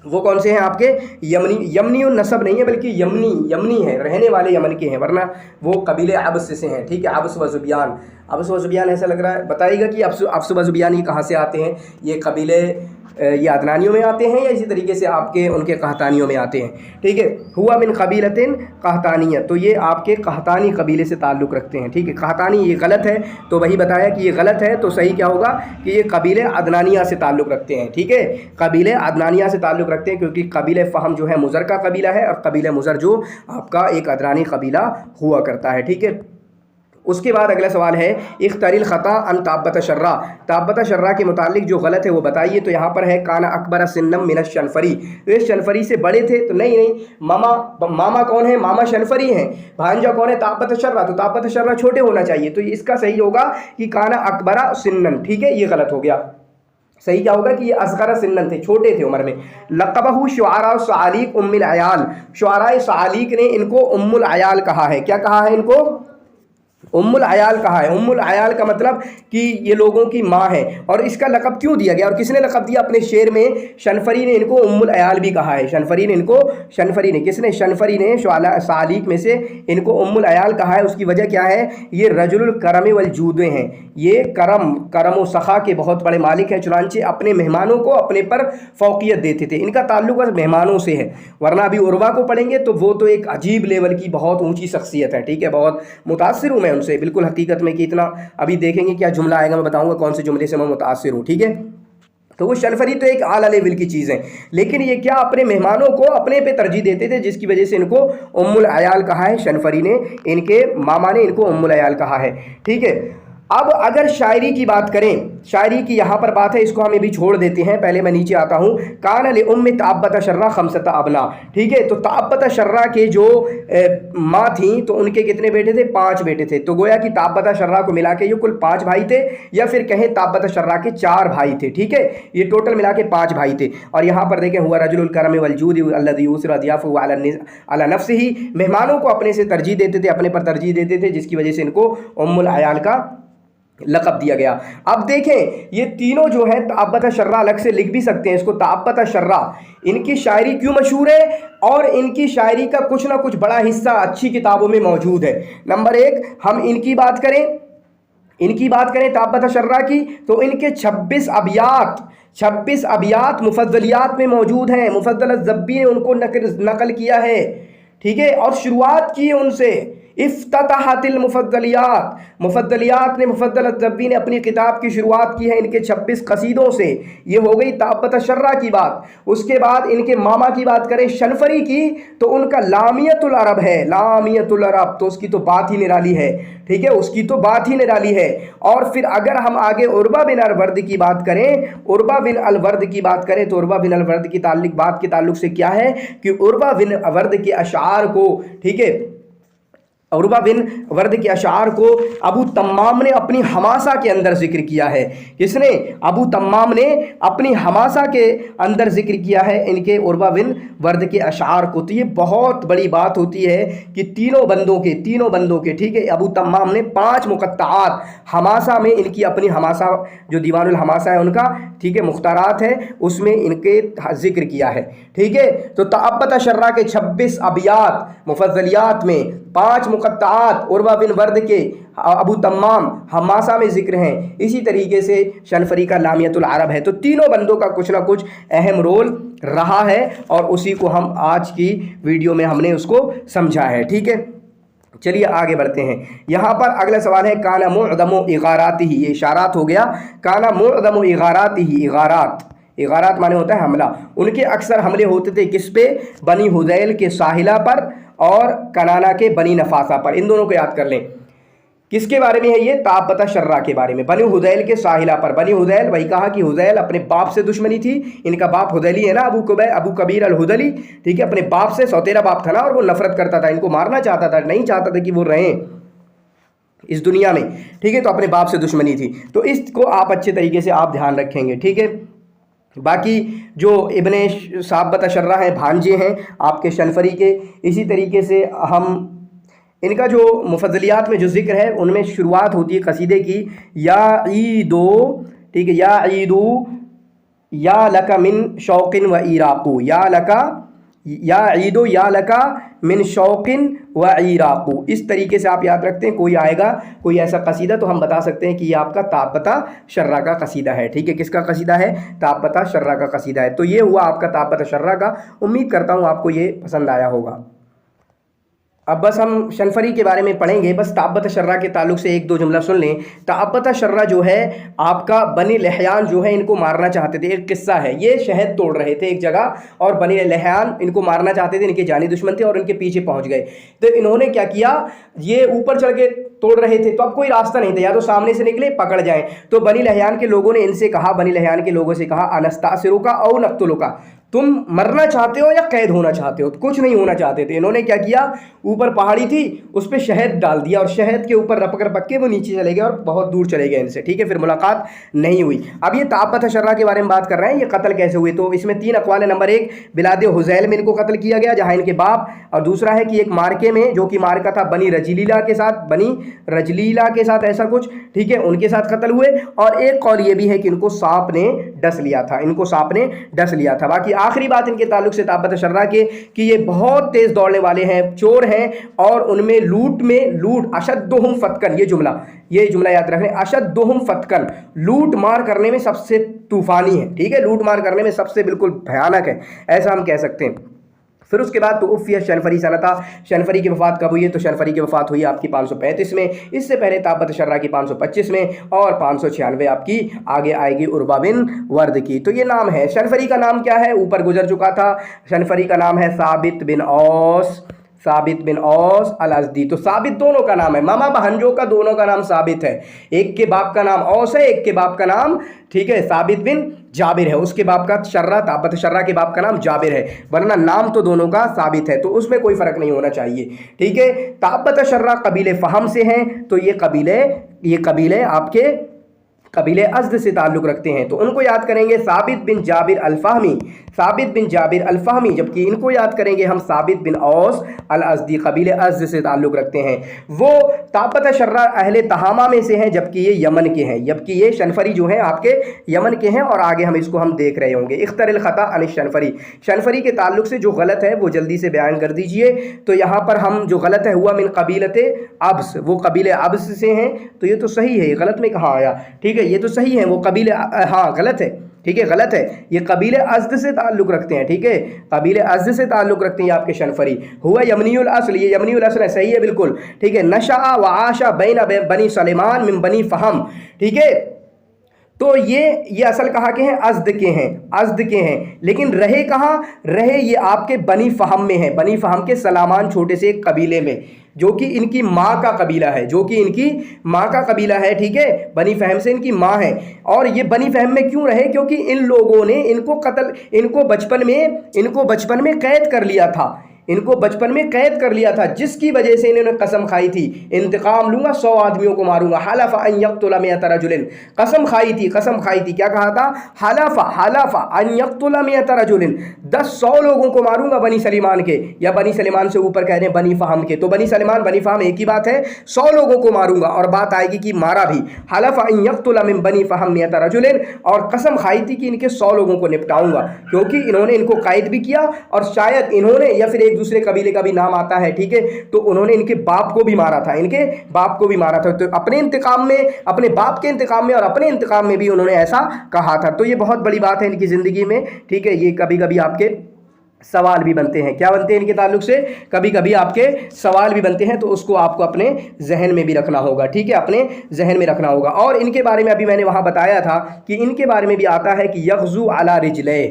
वो कौन से हैं आपके, यमनी नसब नहीं है, बल्कि यमनी है, रहने वाले यमन के हैं, वरना वो कबीले अब्स से हैं, ठीक है। अब्स व ज़ुबियान, अब्स व ज़ुबियान ऐसा लग रहा है, बताइएगा कि अब्स व ज़ुबियान ये कहाँ से आते हैं। ये कबीले ये अदनानियों में आते हैं या इसी तरीके से आपके उनके कहतानियों में आते हैं, ठीक है। हुआ मिन कबीलतिन कहतानिया, तो ये आपके कहतानी कबीले से ताल्लुक़ रखते हैं, ठीक है। कहतानी ये गलत है, तो वही बताया कि ये गलत है, तो सही क्या होगा कि ये कबीले अदनानिया से ताल्लुक़ रखते हैं, ठीक है। कबीले अदनानिया से ताल्लुक़ रखते हैं, क्योंकि कबीले फ़हम जो है मुज़र का कबीला है, और कबीले मुज़र जो आपका एक अदनानी कबीला हुआ करता है, ठीक है। उसके बाद अगला सवाल है, इख्तरिल ख़ता अन ताबत शर्रा, ताबत शर्रा के मुतालिक जो गलत है वो बताइए। तो यहाँ पर है काना अकबर सिन्नम मिन शनफरी, तो ये शनफरी से बड़े थे। तो नहीं, मामा कौन है, मामा शनफरी हैं, भांजा कौन है, ताबत शर्रा, तो ताबत शर्रा छोटे होना चाहिए। तो इसका सही होगा कि काना अकबरा सिन्नन, ठीक है, ये गलत हो गया। सही क्या होगा कि ये असग़र सिन्नन थे, छोटे थे उम्र में। लक़बहु शुआरा सालीक उम्मुल अयाल, शुआरा सालीक ने इनको उम्मुल अयाल कहा है। क्या कहा है इनको, उम्मुल अयाल कहा है। उम्मुल अयाल का मतलब कि ये लोगों की माँ है। और इसका लक़ब क्यों दिया गया और किसने लक़ब दिया अपने शेर में, शनफरी ने इनको उम्मुल अयाल भी कहा है। शनफरी ने सालीक में से इनको उम्मुल अयाल कहा है। उसकी वजह क्या है, ये रजुल करम वल जूदे हैं, ये करम व सखा के बहुत बड़े मालिक हैं। चुनांचे अपने मेहमानों को अपने पर फ़ौक़ियत देते थे। इनका ताल्लुक़ बस मेहमानों से है, वरना अभी उर्वा को पढ़ेंगे तो वो तो एक अजीब लेवल की बहुत ऊँची शख्सियत है, ठीक है। बहुत मुतासिर हूँ मैं उनसे, बिल्कुल हकीकत में, कि इतना अभी देखेंगे क्या जुमला आएगा, मैं बताऊंगा कौन से जुमले से मैं मुतासिर हूँ, ठीक है। तो वो शनफरी तो एक आला लेवल की चीज़ है, लेकिन ये क्या अपने मेहमानों को अपने पे तरजीह देते थे, जिसकी वजह से इनको उम्मुल अयाल कहा है। शनफरी ने, इनके मामा ने इनको उम्मुल अयाल कहा है, ठीक है। अब अगर शायरी की बात करें, शायरी की यहाँ पर बात है, इसको हम भी छोड़ देते हैं, पहले मैं नीचे आता हूँ। कान ले उम्म ताब्बत शर्रा खमसता अबना, ठीक है। तो ताब्बत शर्रा के जो माँ थी तो उनके कितने बेटे थे? 5 बेटे थे। तो गोया कि ताब्बत शर्रा को मिला के ये कुल 5 भाई थे, या फिर कहें ताब्बत शर्रा के 4 भाई थे, ठीक है। ये टोटल मिला के 5 भाई थे। और यहाँ पर देखें, हुआ रजुल करम वल जूद अल्लज़ी यूसिरु अज़याफ़हु अला नफ्सिही, मेहमानों को अपने से तरजीह देते थे, अपने पर तरजीह देते थे, जिसकी वजह से इनको उम्मुल अयाल का लक़ब दिया गया। अब देखें, ये तीनों जो है ताब्बत शर्रा, अलग से लिख भी सकते हैं इसको, ताब्बत शर्रा। इनकी शायरी क्यों मशहूर है? और इनकी शायरी का कुछ ना कुछ बड़ा हिस्सा अच्छी किताबों में मौजूद है। नंबर 1, हम इनकी बात करें ताब्बत शर्रा की, तो इनके 26 अबियात मुफद्दलियात में मौजूद हैं। मुफद्दल ज़ब्बी ने उनको नकल किया है, ठीक है, और शुरुआत की है उनसे। इफ्ततहतिल मुफद्दलियात, मुफद्दलियात ने, मुफद्दल ज़ब्बी ने अपनी किताब की शुरुआत की है इनके 26 कसीदों से। ये हो गई ताब्बत शर्रा की बात। उसके बाद इनके मामा की बात करें शनफरी की, तो उनका लामियतुल अरब है, लामियतुल अरब, तो उसकी तो बात ही निराली है, ठीक है, उसकी तो बात ही निराली है। और फिर अगर हम आगे उर्वा बिन अलवर्द की बात करें, उर्वा बिन अलवर्द की बात करें, तो उर्वा बिन अलवर्द की बात के ताल्लुक से क्या है कि उर्वा बिन अलवर्द के अशार को, ठीक है, उर्वा बिन वर्द के अशार को अबू तम्माम ने अपनी हमासा के अंदर जिक्र किया है। किसने? अबू तम्माम ने अपनी हमासा के अंदर जिक्र किया है इनके उर्वा बिन वर्द के अशार को। तो ये बहुत बड़ी बात होती है कि तीनों बंदों के, ठीक है, अबू तम्माम ने 5 मुक़त्ताआत हमासा में इनकी अपनी हमासा, जो दीवानुल हमासा है उनका, ठीक है, मुख्तारात है, उसमें इनके जिक्र किया है, ठीक है। तो ताब्बत शर्रा के 26 अबियात मुफद्दलियात में 5 मुक़त्ताआत उर्वा बिन वर्द के अबू तम्माम हमासा में जिक्र हैं। इसी तरीके से शनफरी का लामियतुल अरब है। तो तीनों बंदों का कुछ ना कुछ अहम रोल रहा है, और उसी को हम आज की वीडियो में हमने उसको समझा है, ठीक है। चलिए आगे बढ़ते हैं। यहाँ पर अगला सवाल है, काना मुअदमु इगारातिही, ये इशारात हो गया। काना मुअदमु इगारातिही, इगारात माने होता है हमला। उनके अक्सर हमले होते थे किस पे? बनी हुदैल के साहिला पर और कनाना के बनी नफासा पर। इन दोनों को याद कर लें। किसके बारे में है ये? ताब्बत शर्रा के बारे में, बनी हुदैल के साहिला पर। बनी हुदैल, वही कहा कि हुदैल अपने बाप से दुश्मनी थी, इनका बाप हुदैली है ना, अबू कबीर अल हुदैली, ठीक है, अपने बाप से, सौतेला बाप था ना, और वो नफरत करता था, इनको मारना चाहता था, नहीं चाहता था कि वो रहें इस दुनिया में, ठीक है। तो अपने बाप से दुश्मनी थी। तो इसको आप अच्छे तरीके से आप ध्यान रखेंगे, ठीक है। बाकी जो इब्ने ताब्बत शर्रा हैं, भांजे हैं आपके शनफरी के। इसी तरीके से हम इनका जो मुफद्दलियात में जो जिक्र है उनमें शुरुआत होती है कसीदे की, या ईदो, ठीक है, या ईदू या लका मिन शौकिन व इराकू, या ईदो या लका मिन शौकिन व इराकू। इस तरीके से आप याद रखते हैं। कोई आएगा कोई ऐसा कसीदा, तो हम बता सकते हैं कि ये आपका ताब्बत शर्रा का कसीदा है, ठीक है। किसका कसीदा है? ताब्बत शर्रा का कसीदा है। तो ये हुआ आपका ताब्बत शर्रा का। उम्मीद करता हूँ आपको ये पसंद आया होगा। अब बस हम शनफरी के बारे में पढ़ेंगे। बस ताब्बत शर्रा के ताल्लुक से 1-2 जुमला सुन लें। ताब्बत शर्रा जो है आपका, बनी लहयान जो है इनको मारना चाहते थे। एक किस्सा है, ये शहद तोड़ रहे थे एक जगह, और बनी लहयान इनको मारना चाहते थे, इनके जानी दुश्मन थे और इनके पीछे पहुंच गए। तो इन्होंने क्या किया, ये ऊपर चढ़ के तोड़ रहे थे, तो अब कोई रास्ता नहीं था, या तो सामने से निकले पकड़ जाए। तो बनी लहयान के लोगों ने इनसे कहा, बनी लहयान के लोगों से कहा, अनस्तासिरुका औ नक्तुलुका, तुम मरना चाहते हो या कैद होना चाहते हो? तो कुछ नहीं होना चाहते थे। इन्होंने क्या किया, ऊपर पहाड़ी थी उस पर शहद डाल दिया, और शहद के ऊपर रपक रपक के वो नीचे चले गए और बहुत दूर चले गए इनसे, ठीक है। फिर मुलाकात नहीं हुई। अब ये ताब्बत शर्रा के बारे में बात कर रहे हैं, ये कत्ल कैसे हुए। तो इसमें 3 अक़वाल है। नंबर 1, बिलाद हुज़ैल में इनको कत्ल किया गया, जहाँ इनके बाप, और दूसरा है कि एक मार्के में, जो कि मार्का था बनी रजलीला के साथ ऐसा कुछ, ठीक है, उनके साथ कत्ल हुए। और एक कौल ये भी है कि इनको सांप ने डस लिया था। बाकी आखिरी बात इनके ताल्लुक से ताब्बत शर्रा के, कि ये बहुत तेज दौड़ने वाले हैं, चोर हैं, और उनमें लूट अशद्दुहुम फतकन, ये जुमला याद रखें, अशद्दुहुम फतकन, लूट मार करने में सबसे तूफानी है, ठीक है, लूट मार करने में सबसे बिल्कुल भयानक है, ऐसा हम कह सकते हैं। फिर उसके बाद तो उफ़िया शनफरी सनता, शनफरी की वफ़ात कब हुई है? तो शनफरी की वफ़ात हुई आपकी 535 में। इससे पहले ताब्बत शर्रा की 525 में, और 596 आपकी आगे आएगी उर्वा बिन वर्द की। तो ये नाम है। शनफरी का नाम क्या है? ऊपर गुजर चुका था। शनफरी का नाम है साबित बिन औस, साबित बिन औस अल अज़दी। तो साबित दोनों का नाम है, मामा बहनजो का दोनों का नाम साबित है। एक के बाप का नाम औस है, एक के बाप का नाम, ठीक है, साबित बिन जाबिर है। उसके बाप का शर्रा, ताबत शर्रा के बाप का नाम जाबिर है, वरना नाम तो दोनों का साबित है, तो उसमें कोई फर्क नहीं होना चाहिए। ठीक है, ताबत शर्रा कबीले फहम से हैं, तो ये कबीले आपके कबीले अज़द से ताल्लुक़ रखते हैं, तो उनको याद करेंगे साबित बिन जाबिर अल-फ़हमी, साबित बिन जाबिर अल-फ़हमी। जबकि इनको याद करेंगे हम साबित बिन औस अल-अज़दी, कबीले अज़द से ताल्लुक़ रखते हैं। वो ताबत शर्रा अहले तहामा में से हैं, जबकि ये यमन के हैं, जबकि ये शनफरी जो हैं आपके यमन के हैं, और आगे हम इसको देख रहे होंगे। इख्तरल ख़ता अन शनफरी, शनफरी के ताल्लुक़ से जो गलत है वो जल्दी से बयान कर दीजिए। तो यहाँ पर हम जो गलत है हुआ मिन कबीलते अब्स, वो कबीले अब्स से हैं, तो ये तो सही है, ये गलत में कहाँ आया? ठीक है, ये तो सही है, वो कबीले, हाँ गलत है, ठीक है गलत है, ये कबीले अज़द से ताल्लुक़ रखते हैं। ठीक है, कबीले अज़द से ताल्लुक़ रखते हैं ये आपके शनफरी। हुआ यमनीउल अस्ल, ये यमनीउल अस्ल है, सही है बिल्कुल। ठीक है, नशा व आशा बैन बनी सलेमान मिन बनी फ़हम। ठीक है, तो ये असल कहाँ के हैं? अज़द के हैं, अज़द के हैं, लेकिन रहे कहाँ? रहे ये आपके बनी फ़हम में हैं, बनी फ़हम के सलामान छोटे से एक कबीले में, जो कि इनकी माँ का कबीला है, जो कि इनकी माँ का कबीला है। ठीक है, बनी फ़हम से इनकी माँ है। और ये बनी फ़हम में क्यों रहे? क्योंकि इन लोगों ने इनको बचपन में कैद कर लिया था, इनको बचपन में कैद कर लिया था, जिसकी वजह से इन्होंने कसम खाई थी, इंतकाम लूंगा, 100 आदमियों को मारूंगा। हलफ़ा अन यक़्तुल मिअत रजुलिन, कसम खाई थी, क्या कहा था? हलफ़ा अन यक़्तुल मिअत रजुलिन, 100 लोगों को मारूंगा बनी सलीमान के, या बनी सलीमान से ऊपर कह रहे हैं बनी फ़हम के, तो बनी सलीमान बनी फ़हम एक ही बात है, 100 लोगों को मारूंगा, और बात आएगी कि मारा भी। हलफ़ा अन यक़्तुल मिन बनी फ़हम मिअत रजुलिन, और कसम खाई थी कि इनके 100 लोगों को निपटाऊंगा, क्योंकि इन्होंने इनको कैद भी किया, और शायद इन्होंने, या फिर दूसरे कबीले का भी नाम आता है, ठीक है, तो उन्होंने इनके बाप को भी मारा था, तो अपने इंतकाम में, अपने बाप के इंतकाम में और अपने इंतकाम में भी उन्होंने ऐसा कहा था। तो ये बहुत बड़ी बात है इनकी ज़िंदगी में। ठीक है, ये कभी कभी आपके सवाल भी बनते हैं, क्या बनते हैं इनके ताल्लुक से? कभी कभी आपके सवाल भी बनते हैं, तो उसको आपको अपने जहन में भी रखना होगा। ठीक है, अपने जहन में रखना होगा। और इनके बारे में अभी मैंने वहाँ बताया था कि इनके बारे में भी आता है कि यग़ज़ू अला रिजले,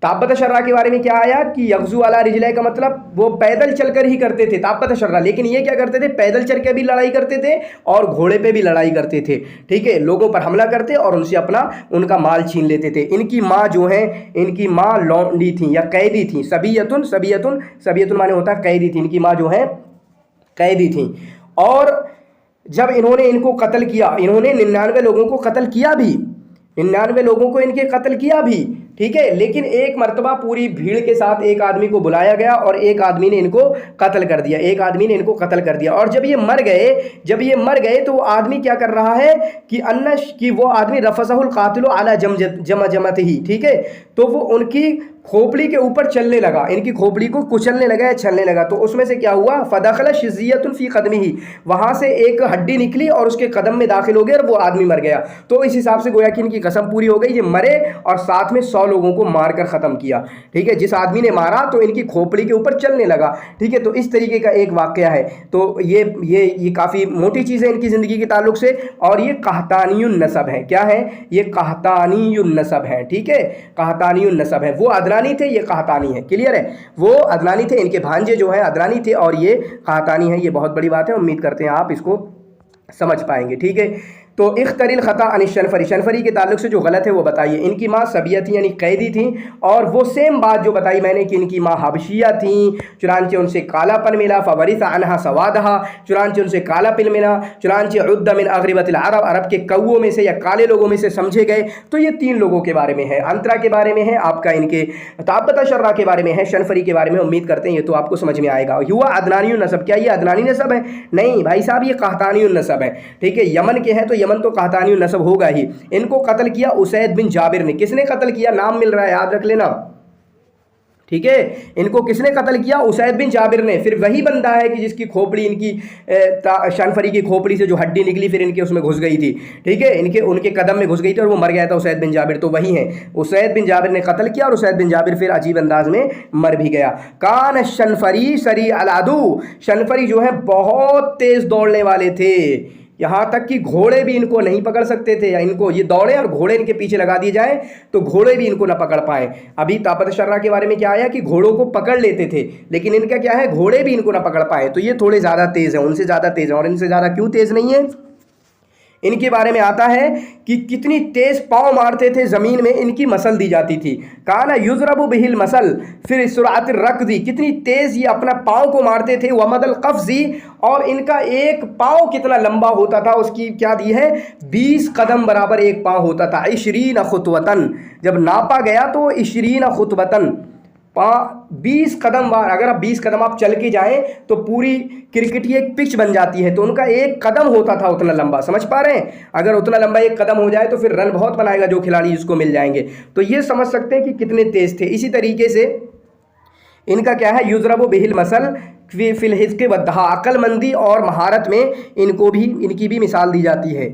ताबत शर्रा के बारे में क्या आया कि यग़ज़ू अला रिजले का मतलब वो पैदल चलकर ही करते थे ताबत शर्रा, लेकिन ये क्या करते थे? पैदल चल के भी लड़ाई करते थे और घोड़े पे भी लड़ाई करते थे। ठीक है, लोगों पर हमला करते और उनसे उनका माल छीन लेते थे। इनकी माँ जो है, इनकी माँ लौंडी थी या कैदी थी, सबियतुन माने होता है कैदी थी, इनकी माँ जो है कैदी थी। और जब इन्होंने इनको कत्ल किया, इन्होंने 99 लोगों को कत्ल किया भी, 99 लोगों को इनके कत्ल किया भी। ठीक है, लेकिन एक मर्तबा पूरी भीड़ के साथ एक आदमी को बुलाया गया और एक आदमी ने इनको कत्ल कर दिया, और जब ये मर गए तो वो आदमी क्या कर रहा है कि वो आदमी रफ़सहुल क़ातिलु अला जमजमतिही। ठीक है, तो वो उनकी खोपड़ी के ऊपर चलने लगा, इनकी खोपड़ी को कुचलने लगा या छलने लगा, तो उसमें से क्या हुआ? फ़दख़ल शिज़्ज़ियतुन फ़ी क़दमिही, वहाँ से एक हड्डी निकली और उसके कदम में दाखिल हो गई और वो आदमी मर गया। तो इस हिसाब से गोया कि इनकी कसम पूरी हो गई, ये मरे और साथ में 100 लोगों को मारकर ख़त्म किया। ठीक है, जिस आदमी ने मारा तो इनकी खोपड़ी के ऊपर चलने लगा। ठीक है, तो इस तरीके का एक वाक़या है। तो ये काफ़ी मोटी चीज़ है इनकी ज़िंदगी के ताल्लुक से, और ये कहतानियुन नसब है। क्या है? ये कहतानियुन नसब है। ठीक है, कहतानियुन नसब है। वो अदनानी थे, ये कहतानी है। क्लियर है? वो अदनानी थे, इनके भांजे जो है अदनानी थे और ये कहतानी है। ये बहुत बड़ी बात है, उम्मीद करते हैं आप इसको समझ पाएंगे। ठीक है, तो इख्तरिल ख़ता अन शनफरी, शनफरी के ताल्लुक से जो गलत है वो बताइए। इनकी माँ सबिया थी यानी कैदी थी, और वो सेम बात जो बताई मैंने कि इनकी माँ हबशिया थी, चुनांचे उनसे कालापन मिला, फ़वरिसा अनहा सवादहा, चुनांचे उनसे कालापन मिला, चुनांचे उद्दा मिन अग़रिबतिल अरब, अरब के कौओं में से या काले लोगों में से समझे गए। तो ये 3 लोगों के बारे में है, अंतरा के बारे में है, आपका इनके ताबत शर्रा के बारे में है, शनफरी के बारे में। उम्मीद करते हैं ये तो आपको समझ में आएगा। युवा अदनानियुन नसब, क्या ये अदनानी नसब है? नहीं भाई साहब, ये कहतानियुन नसब है। ठीक है, यमन के हैं तो यमन तो कहतानियुन नसब होगा ही। इनको कत्ल किया उसैद बिन जाबिर ने। किसने कत्ल किया? नाम मिल रहा है, याद रख लेना। ठीक है, इनको किसने कत्ल किया? उसैद बिन जाबिर ने। फिर वही बंदा है कि जिसकी खोपड़ी, इनकी शनफरी की खोपड़ी से जो हड्डी निकली फिर इनके उसमें घुस गई थी। ठीक है, उनके कदम में घुस गई थी और वो मर गया था उसैद बिन जाबिर, तो वही है। उसैद बिन जाबिर ने कत्ल किया और उसैद बिन जाबिर फिर अजीब अंदाज में मर भी गया। कान शनफरी सरी अलादू, शनफरी जो है बहुत तेज दौड़ने वाले थे। यहाँ तक कि घोड़े भी इनको नहीं पकड़ सकते थे, या इनको ये दौड़े और घोड़े इनके पीछे लगा दिए जाए तो घोड़े भी इनको ना पकड़ पाए। अभी ताकत शर्रा के बारे में क्या आया कि घोड़ों को पकड़ लेते थे, लेकिन इनका क्या है, घोड़े भी इनको ना पकड़ पाए। तो ये थोड़े ज़्यादा तेज़ है, उनसे ज़्यादा तेज़ है। और इनसे ज़्यादा क्यों तेज़ नहीं है, इनके बारे में आता है कि कितनी तेज पाँव मारते थे ज़मीन में, इनकी मसल दी जाती थी। काना युजरबु बिहिल मसल, फिर सुरात रकदी, कितनी तेज़ ये अपना पाँव को मारते थे। वमदल कफ्जी, और इनका एक पाँव कितना लंबा होता था, उसकी क्या दी है, 20 कदम बराबर एक पाँव होता था। 20 खुतवतन, जब नापा गया तो 20 खुतवतन, 20 कदम बार, अगर आप 20 कदम आप चल के जाएं तो पूरी क्रिकेट की एक पिच बन जाती है। तो उनका एक कदम होता था उतना लंबा, समझ पा रहे हैं। अगर उतना लंबा एक कदम हो जाए तो फिर रन बहुत बनाएगा जो खिलाड़ी जिसको मिल जाएंगे। तो ये समझ सकते हैं कि कितने तेज थे। इसी तरीके से इनका क्या है, युजरबु बिहिल मसल फिल हिज़्क़ि वद्दहा, अक्लमंदी और महारत में इनकी भी मिसाल दी जाती है।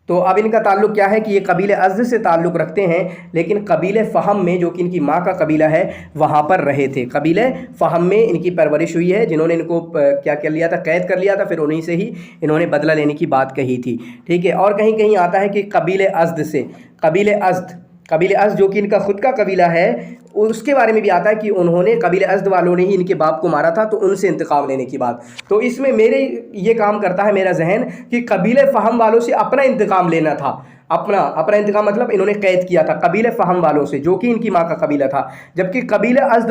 तो अब इनका ताल्लुक़ क्या है कि ये कबीले अज़्द से ताल्लुक़ रखते हैं, लेकिन कबीले फ़हम में, जो कि इनकी माँ का कबीला है, वहाँ पर रहे थे। कबीले फ़हम में इनकी परवरिश हुई है, जिन्होंने इनको क्या कर लिया था, कैद कर लिया था, फिर उन्हीं से ही इन्होंने बदला लेने की बात कही थी, ठीक है। और कहीं कहीं आता है कि कबीले अज़्द से, कबीले अज़्द जो कि इनका ख़ुद का कबीला है, उसके बारे में भी आता है कि उन्होंने, कबीले अज़्द वालों ने ही इनके बाप को मारा था, तो उनसे इंतकाम लेने की बात। तो इसमें मेरे ये काम करता है मेरा जहन कि कबीले फ़हम वालों से अपना इंतकाम लेना था। अपना इंतकाम मतलब इन्होंने कैद किया था कबीले फ़हम वालों से, जो कि इनकी माँ का कबीला था। जबकि कबीले अज़्द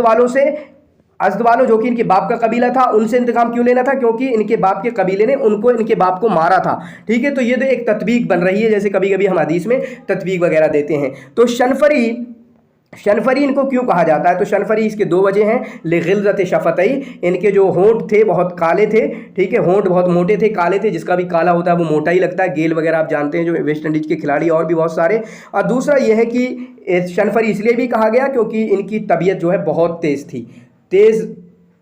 वालों जो कि इनके बाप का कबीला था, उनसे इंतकाम क्यों लेना था, क्योंकि इनके बाप के कबीले ने इनके बाप को मारा था, ठीक है। तो ये तो एक तत्वीक बन रही है, जैसे कभी कभी हम हदीस में तत्वीक वगैरह देते हैं। तो शनफरी इनको क्यों कहा जाता है, तो शनफरी इसके 2 वजह हैं। लिग़िल्ज़त शफ़तई, इनके जो होंठ थे बहुत काले थे, ठीक है, होंठ बहुत मोटे थे, काले थे। जिसका भी काला होता है वो मोटा ही लगता है। गेल वगैरह आप जानते हैं, जो वेस्ट इंडीज़ के खिलाड़ी, और भी बहुत सारे। और दूसरा ये है कि शनफरी इसलिए भी कहा गया क्योंकि इनकी तबीयत जो है बहुत तेज़ थी, तेज़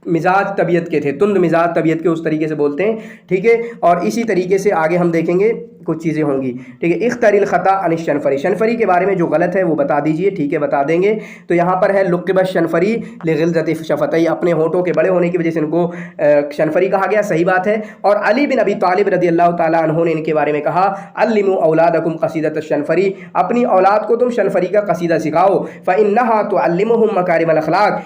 मिजाज तबीयत के थे, तुंद मिजाज तबीयत के, उस तरीके से बोलते हैं, ठीक है। और इसी तरीके से आगे हम देखेंगे कुछ चीज़ें होंगी, ठीक है। इख्तरिल ख़ता अन शनफरी, शनफरी के बारे में जो गलत है वो बता दीजिए, ठीक है, बता देंगे। तो यहाँ पर है लुक़िब शनफरी लिग़िल्ज़ति शफ़तई, अपने होंठों के बड़े होने की वजह से इनको शनफरी कहा गया, सही बात है। और अली बिन अबी तालिब रज़ियल्लाहु ताला अन्हु ने इनके बारे में कहा, अल्लिमू औलादकुम क़सीदत शनफरी, अपनी औलाद को तुम शनफरी का कसीदा सिखाओ। फ़इन्नहा तुअल्लिमुहुम मकारिमल अख़लाक़,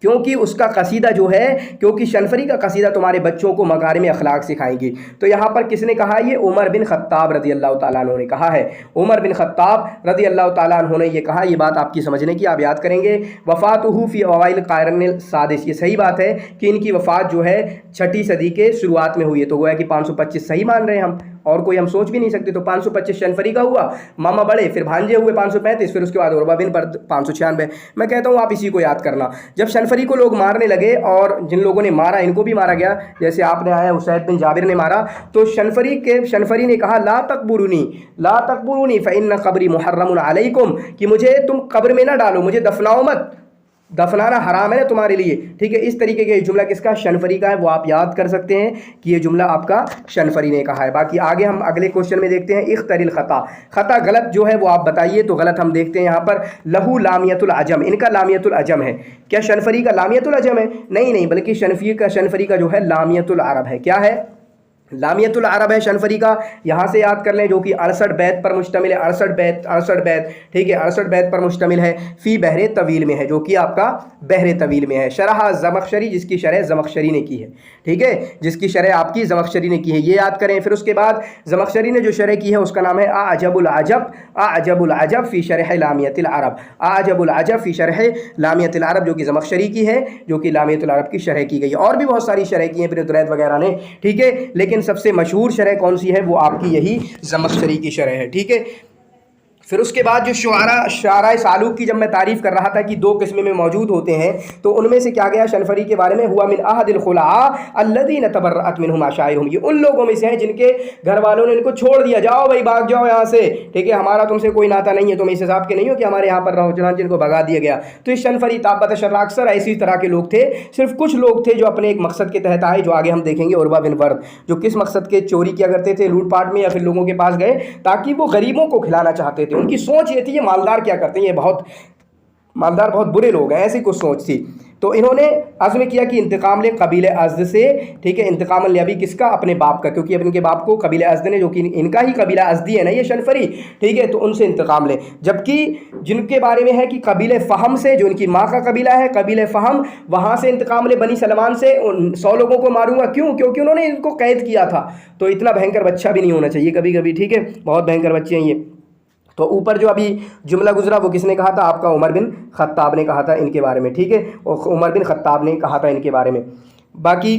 क्योंकि उसका कसीदा जो है, क्योंकि शनफरी का कसीदा तुम्हारे बच्चों को मकारिम अखलाक सिखाएंगी। तो यहाँ पर किसने कहा, ये उमर बिन ख़त्ताब रज़ी अल्लाह ताला अन्हु ने कहा है। उमर बिन ख़त्ताब रज़ी अल्लाह ताला अन्हु ने ये कहा। ये बात आपकी समझने की, आप याद करेंगे। वफ़ातुहु फ़ी अवाइल क़र्निल सादिस, ये सही बात है कि इनकी वफ़ात जो है 6ठी सदी के शुरुआत में हुई है। तो गोया कि 525 सही मान रहे हैं हम, और कोई हम सोच भी नहीं सकते। तो 525 शनफरी का हुआ, मामा बड़े, फिर भांजे हुए 535, फिर उसके बाद उरवा बिन 596। मैं कहता हूँ आप इसी को याद करना। जब शनफरी को लोग मारने लगे, और जिन लोगों ने मारा इनको भी मारा गया, जैसे आपने आया उसैद बिन जाबिर ने मारा, तो शनफरी ने कहा ला तकबुरूनी फ़इन्न क़ब्री मुहर्रमुन अलैकुम, कि मुझे तुम कब्र में ना डालो, मुझे दफनाओ मत, दफनाना हराम है ना तुम्हारे लिए, ठीक है। इस तरीके का जुमला किसका, शनफरी का है। वो आप याद कर सकते हैं कि ये जुमला आपका शनफरी ने कहा है। बाकी आगे हम अगले क्वेश्चन में देखते हैं। इख्तरिल ख़ता गलत जो है वो आप बताइए। तो गलत हम देखते हैं यहाँ पर, लहू लामियतुल अजम, इनका लामियतुल अजम है। क्या शनफरी का लामियतुल अजम है? नहीं, बल्कि शनफरी का जो है लामियतुल अरब है। क्या है? लामियतुल अरब है शनफरी का। यहाँ से याद कर लें, जो कि 68 बैत पर मुश्तमिल है। 68 बैत, ठीक है, 68 बैत पर मुश्तमिल है। फ़ी बहरे तवील में है, जो कि आपका बहरे तवील में है। शरह ज़मख़शरी, जिसकी शरह ज़मख़शरी ने की है, ठीक है, जिसकी शरह आपकी ज़मख़शरी ने की है, ये याद करें। फिर उसके बाद ज़मख़शरी ने जो शरह की है उसका नाम है अजबुल अजब फ़ी शरह लामियतिल अरब, अजबुल अजब फ़ी शरह लामियतिल अरब, जो कि ज़मख़शरी की है, जो कि लामियतुल अरब की शरह की गई है। और भी बहुत सारी शरह की हैं इब्न दुरैद वगैरह ने, ठीक है, लेकिन सबसे मशहूर शरह कौन सी है? वो आपकी यही ज़मख़शरी की शरह है, ठीक है। फिर उसके बाद जो शुआरा सालूक की जब मैं तारीफ़ कर रहा था कि 2 किस्में में मौजूद होते हैं, तो उनमें से क्या गया शनफरी के बारे में, हुआ मिन अहदिल खुलआ अल्लज़ीन तबर्रअत मिनहुम अशाइरुहुम, ये उन लोगों में से हैं जिनके घर वालों ने इनको छोड़ दिया, जाओ भाई भाग जाओ यहाँ से, ठीक है, हमारा तुमसे कोई नाता नहीं है, तुम इस हिसाब के नहीं हो कि हमारे यहाँ पर रहो, चुनांचे इनको भगा दिया गया। तो इस शनफरी ताबत शर्रा अक्सर ऐसी तरह के लोग थे। सिर्फ कुछ लोग थे जो अपने एक मकसद के तहत आए, जो आगे हम देखेंगे। उरवा बिन वर्द, जो किस मकसद के चोरी किया करते थे, लूटपाट में, या फिर लोगों के पास गए ताकि वो गरीबों को खिलाना चाहते थे। उनकी सोच ये थी ये मालदार क्या करते हैं, ये बहुत मालदार बहुत बुरे लोग हैं, ऐसी कुछ सोच थी। तो इन्होंने अज़्म किया कि इंतकाम ले कबीले अज़द से, ठीक है, इंतकाम ले अभी किसका, अपने बाप का, क्योंकि अब इनके बाप को कबीले अज़द ने, जो कि इनका ही कबीला अज़दी है ना ये शनफरी, ठीक है, तो उनसे इंतकाम ले। जबकि जिनके बारे में है कि कबीले फ़हम से, जो इनकी माँ का कबीला है कबीले फ़हम, वहाँ से इंतकाम ले, बनी सलमान से 100 लोगों को मारूंगा। क्यों? क्योंकि उन्होंने इनको कैद किया था। तो इतना भयंकर बच्चा भी नहीं होना चाहिए कभी कभी, ठीक है, बहुत भयंकर बच्चे हैं ये। तो ऊपर जो अभी जुमला गुजरा वो किसने कहा था? आपका उमर बिन खत्ताब ने कहा था इनके बारे में, ठीक है, उमर बिन खत्ताब ने कहा था इनके बारे में। बाकी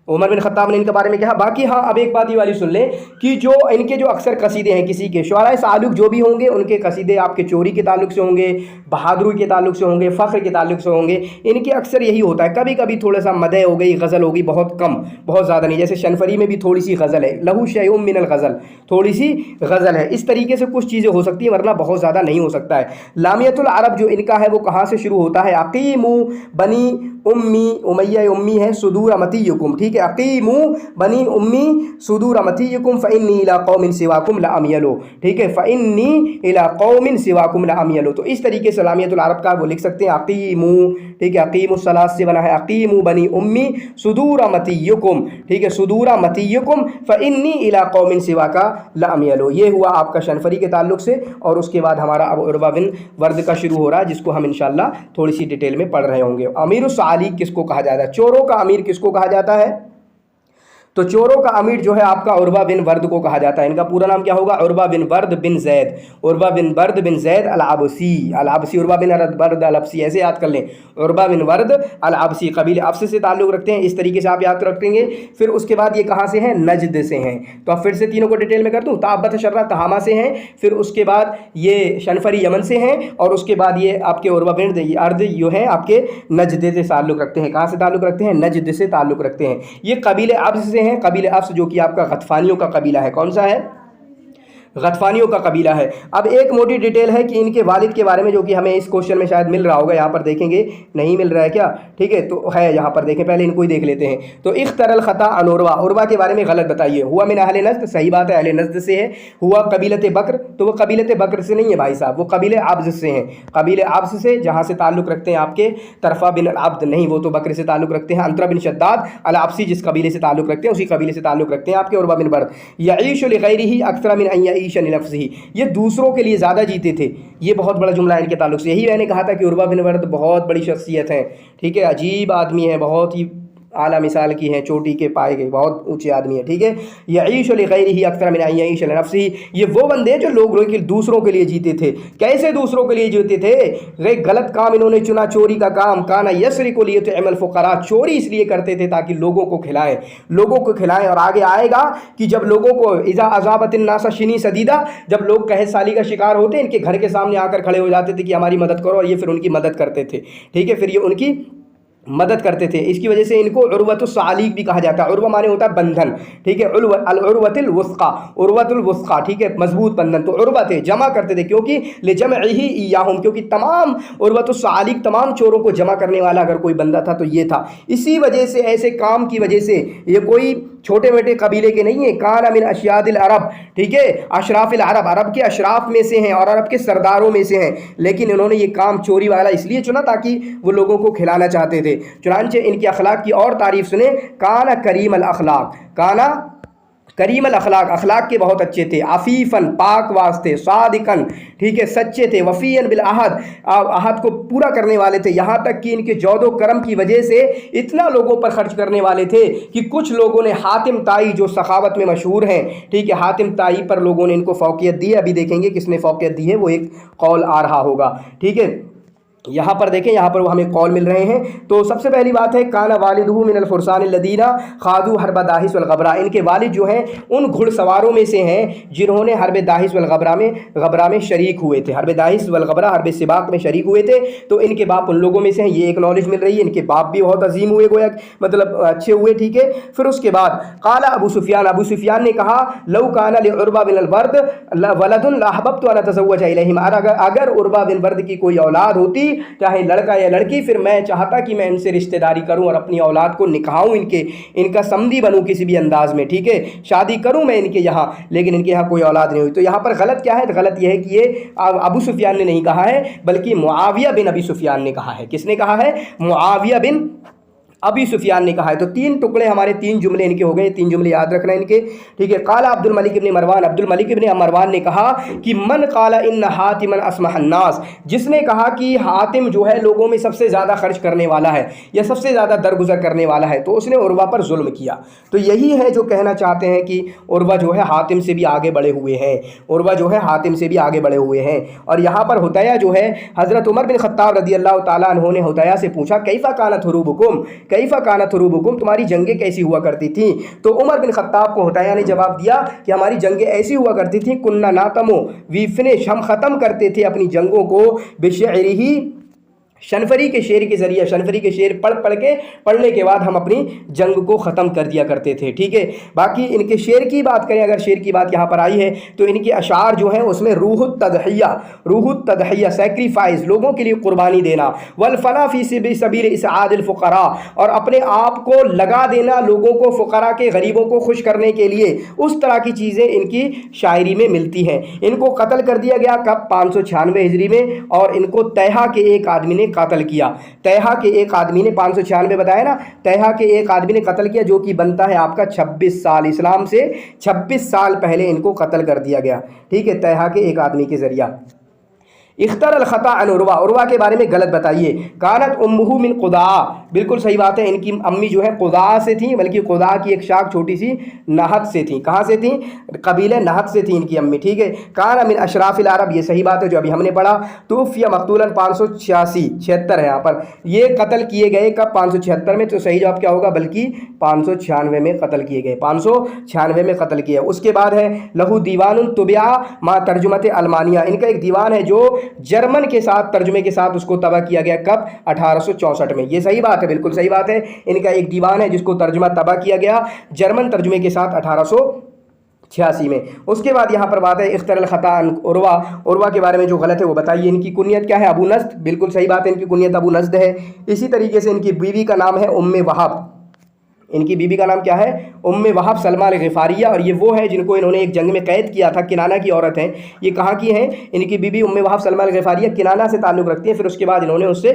उमर बिन खत्ताब ने इनके बारे में कहा। बाकी हाँ, अब एक बात ये वाली सुन लें कि जो इनके जो अक्सर कसीदे हैं, किसी के शुआरा सालुक जो भी होंगे उनके कसीदे आपके चोरी के ताल्लुक से होंगे, बहादुरी के ताल्लुक से होंगे, फ़ख्र के ताल्लुक से होंगे। इनके अक्सर यही होता है, कभी कभी थोड़ा सा मदह हो गई, गज़ल हो गई, बहुत कम, बहुत ज़्यादा नहीं। जैसे शनफरी में भी थोड़ी सी गज़ल है, लहू शैउम मिनल गज़ल, थोड़ी सी गज़ल है। इस तरीके से कुछ चीज़ें हो सकती हैं, वरना बहुत ज़्यादा नहीं हो सकता है। लामियतुल अरब जो इनका है वो कहाँ से शुरू होता है? अकीमू बनी उम्मी, उमैया उम्मी है, सुदूर अमतीयुकुम, ठीक है, अकीमू बनी उम्मी सुदूर अमतीयुकुम फ़इन्नी इला कौमिन सिवाकुम ला अमियलो, ठीक है, फ़इन्नी इला कौमिन सिवाकुम ला अमियलो। तो इस तरीके से लामियतुल अरब का वो लिख सकते हैं अकीमू, ठीक है, अकीमुस सलात से बना है अकीमू बनी उम्मी सुदूर अमतीयुकुम, ठीक है, सुदूर अमतीयुकुम फ़इन्नी इला कौमिन सिवाका ला अमियलो। ये हुआ आपका शनफरी के ताल्लुक से। और उसके बाद हमारा अब उर्वा बिन वर्द का शुरू हो रहा है, जिसको हम इंशाअल्लाह थोड़ी सी डिटेल में पढ़ रहे होंगे। अमीरुस सालिक किसको कहा जाता है? चोरों का अमीर किसको कहा जाता है? तो चोरों का अमीर जो है आपका उर्वा बिन वर्द को कहा जाता है। इनका पूरा नाम क्या होगा? उर्वा बिन वर्द बिन जैद, उर्वा बिन वर्द बिन जैद अल अबसी, अल अबसी, उर्वा बिन वर्द अल अबसी, ऐसे याद कर लें, उर्वा बिन वर्द अल अबसी, कबीले अब्स से ताल्लुक़ रखते हैं, इस तरीके से आप याद रखेंगे। फिर उसके बाद ये कहाँ से हैं? नजद से हैं। तो अब फिर से तीनों को डिटेल में कर दूँ। ताबत शर्रा तहामा से हैं, फिर उसके बाद ये शनफरी यमन से हैं, और उसके बाद ये आपके उर्वा बिन अर्द जो है आपके नजद से ताल्लुक़ रखते हैं। कहाँ से ताल्लुक़ रखते हैं? नजद से ताल्लुक़ रखते हैं। ये कबीले अब्स से हैं, कबीले अब्स जो कि आपका गतफानियों का कबीला है। कौन सा है? गतफानियों का कबीला है। अब एक मोटी डिटेल है कि इनके वालिद के बारे में, जो कि हमें इस क्वेश्चन में शायद मिल रहा होगा, यहाँ पर देखेंगे, नहीं मिल रहा है क्या? ठीक है, तो है यहाँ पर देखें, पहले इनको ही देख लेते हैं। तो इख्तरल खता अन उर्वा, उर्वा के बारे में गलत बताइए। हुआ मिन अहले नज़द, सही बात है, अहले नज़द से है। हुआ कबीलत बकर, तो वो कबीलत बकर से नहीं है भाई साहब, वो कबीले अब्स से हैं, कबीले अब्स से, जहाँ से ताल्लुक़ रखते हैं आपके तरफा बिन अब्द, नहीं, वो तो बकर से ताल्लुक़ रखते हैं। अंतरा बिन शद्दाद अल अब्सी, जिस कबीले से ताल्लुक़ रखते हैं उसी कबीले से ताल्लुक़ रखते हैं आपके उर्वा बिन वर्द। यईशु लिगैरिही अक्सर मिन अन यईश लिनफ्सिही, ये दूसरों के लिए ज़्यादा जीते थे। ये बहुत बड़ा जुमला है इनके ताल्लुक से। यही मैंने कहा था कि उर्वा बिन वर्द बहुत बड़ी शख्सियत है, ठीक है, अजीब आदमी है, बहुत ही आला मिसाल की हैं, चोटी के पाए गए, बहुत ऊंचे आदमी है, ठीक है। यईश लिगैरिही अक्सर मिन अन यईश लिनफ्सिही, ये वो बंदे जो लोग दूसरों के लिए जीते थे। कैसे दूसरों के लिए जीते थे? रे गलत काम इन्होंने चुना, चोरी का काम। काना यसरिकु लियुतइमल फुकरा, चोरी इसलिए करते थे ताकि लोगों को खिलाएं, लोगों को खिलाएं। और आगे आएगा कि जब लोगों को इज़ा अज़ाबतिन नासा शिनी सदीदा, जब लोग कहत साली का शिकार होते, इनके घर के सामने आकर खड़े हो जाते थे कि हमारी मदद करो, और ये फिर उनकी मदद करते थे, ठीक है, फिर ये उनकी मदद करते थे। इसकी वजह से इनको उर्वतुस सालिक भी कहा जाता है। उर्वा माने होता है बंधन, ठीक है, अल उर्वतुल वुस्का, उर्वतुल वुस्का, ठीक है, मजबूत बंधन। तो उर्वा थे, जमा करते थे, क्योंकि ले जमइही इयाहुम, क्योंकि तमाम उर्वतुस सालिक, तमाम चोरों को जमा करने वाला अगर कोई बंदा था तो ये था। इसी वजह से, ऐसे काम की वजह से, ये कोई छोटे मोटे कबीले के नहीं है। काना मिन अशयादिल अरब, ठीक है, अशराफिल अरब, अरब के अशराफ में से हैं और अरब के सरदारों में से हैं। लेकिन इन्होंने ये काम चोरी वाला इसलिए चुना ताकि वो लोगों को खिलाना चाहते थे। चुनांचे इनकी अखलाक की और तारीफ सुने। काना करीम अल अखलाक, काना करीम अल अखलाक, अखलाक के बहुत अच्छे थे। आफीफ़न, पाक वास्ते, सादिकन, ठीक है, सच्चे थे। वफ़ीयन बिल अहद, अहद को पूरा करने वाले थे। यहाँ तक कि इनके जौदो करम की वजह से इतना लोगों पर खर्च करने वाले थे कि कुछ लोगों ने हातिम ताई, जो सखावत में मशहूर हैं, ठीक है, हातिम ताई पर लोगों ने इनको फ़ौक़ियत दी। अभी देखेंगे किसने फ़ौक़ियत दी है, वो एक कौल आ रहा होगा, ठीक है। यहाँ पर देखें, यहाँ पर वो हमें कॉल मिल रहे हैं। तो सबसे पहली बात है, काना वालिदहू मिनल फुरसान लदीना खादू हरब दाहिस वल गबरा, इनके वालिद जो हैं उन घुड़सवारों में से हैं जिन्होंने हरब दाहिस वल गबरा में शरीक हुए थे। हरब दाहिस वल गबरा, हरब सिबाक में शरीक हुए थे। तो इनके बाप उन लोगों में से हैं, ये एक नॉलेज मिल रही है। इनके बाप भी बहुत अजीम हुए, गोया मतलब अच्छे हुए, ठीक है। फिर उसके बाद काला अबू सुफियान, अबू सुफियान ने कहा, लौ काना लिउर्वा बिन वर्द वलदुन लअहबब्तु अन अतज़व्वज इलैहिम, अगर उर्वा बिन वर्द की कोई औलाद होती चाहे लड़का या लड़की, फिर मैं चाहता कि मैं इनसे रिश्तेदारी करूं और अपनी औलाद को निकाहूं, इनका समधी बनूं किसी भी अंदाज में, ठीक है, शादी करूं मैं इनके यहाँ, लेकिन इनके यहाँ कोई औलाद नहीं हुई। तो यहाँ पर गलत क्या है? तो गलत यह है कि ये अबू सुफियान ने नहीं कहा है, बल्कि मुआविया बिन अबी सुफियान ने कहा है। किसने कहा है? मुआविया बिन अबी सुफियान ने कहा है। तो 3 टुकड़े हमारे 3 जुमले इनके हो गए, 3 जुमले याद रखना इनके, ठीक है। काला अब्दुल मलिक इब्न मरवान, अब्दुल मलिक इब्न मरवान ने कहा कि मन काला इन हातिमन अस्महन्नास, जिसने कहा कि हातिम जो है लोगों में सबसे ज़्यादा खर्च करने वाला है या सबसे ज़्यादा दरगुजर करने वाला है, तो उसने उर्वा पर जुल्म किया। तो यही है जो कहना चाहते हैं कि उर्वा जो है हातिम से भी आगे बढ़े हुए हैं, उर्वा जो है हातिम से भी आगे बढ़े हुए हैं। और यहाँ पर हुतैया जो है, हज़रत उमर बिन खत्ताब रज़ी अल्लाह ताला अन्हु ने हुतैया से पूछा कैफ़ा कानत हुरूबुकुम, कैफ़ा कानत हुरूबुकुम, तुम्हारी जंगें कैसी हुआ करती थी? तो उमर बिन खत्ताब को हुतैया ने जवाब दिया कि हमारी जंगें ऐसी हुआ करती थी, कुन्ना नातमो वी फिनिश, हम ख़त्म करते थे अपनी जंगों को बिशअरिही, शनफरी के शेर के ज़रिए, शनफरी के शेर पढ़ने के बाद हम अपनी जंग को ख़त्म कर दिया करते थे, ठीक है। बाकी इनके शेर की बात करें, अगर शेर की बात यहाँ पर आई है तो इनके अशार जो हैं उसमें रूहुत तदहिया सेक्रीफाइस, लोगों के लिए कुर्बानी देना, वल फला फी सबील इसआदिल फुकरा, और अपने आप को लगा देना लोगों को, फ़ुकरा के गरीबों को खुश करने के लिए, उस तरह की चीज़ें इनकी शायरी में मिलती हैं। इनको कत्ल कर दिया गया कब? 596 हिजरी में, और इनको तैहा के एक आदमी ने कत्ल किया। तैहा के एक आदमी ने, 596 बताया ना, तैहा के एक आदमी ने कत्ल किया, जो कि बनता है आपका 26 साल, इस्लाम से 26 साल पहले इनको कत्ल कर दिया गया, ठीक है, तैहा के एक आदमी के जरिया। इख्तर अल खता अन उर्वा, उर्वा के बारे में गलत बताइए। कानत उम्मुहु मिन कुदा, बिल्कुल सही बात है, इनकी अम्मी जो है कुदा से थी, बल्कि कुदा की एक शाख छोटी सी नहत से थी। कहाँ से थी? कबीले नहत से थी इनकी अम्मी, ठीक है। काना मिन अशराफिल अरब, ये सही बात है जो अभी हमने पढ़ा। तूफ़िया मक़तूलन 586, 76 है यहाँ पर, ये कत्ल किए गए कब? 576 में। तो सही जवाब क्या होगा? बल्कि 596 में कत्ल किए गए, 596 में कत्ल किया। उसके बाद है लहू दीवानुन तुबिया मा तर्जुमत अलमानिया, इनका एक दीवान है जो जर्मन के साथ तर्जुमे के साथ उसको तबाह किया गया कब? 1864 में। ये सही बात है, बिल्कुल सही बात है, इनका एक दीवान है जिसको तर्जुमा तबाह किया गया जर्मन तर्जुमे के साथ 1886 में। उसके बाद यहाँ पर बात है इख्तरल खता उर्वा, उर्वा के बारे में जो गलत है वो बताइए। इनकी कुनियत क्या है? अबू नज़्द, बिल्कुल सही बात है, इनकी कुनियत अबू नज़्द है। इसी तरीके से इनकी बीवी का नाम है उम्मे वहाब, इनकी बीबी का नाम क्या है? उम्मे वहाब सलमा अल-ग़िफ़ारिया, और ये वो है जिनको इन्होंने एक जंग में कैद किया था। किनाना की औरत हैं, ये कहाँ की हैं? इनकी बीबी उम्मे वहाब सलमा अल-ग़िफ़ारिया किनाना से ताल्लुक़ रखती है, फिर उसके बाद इन्होंने उससे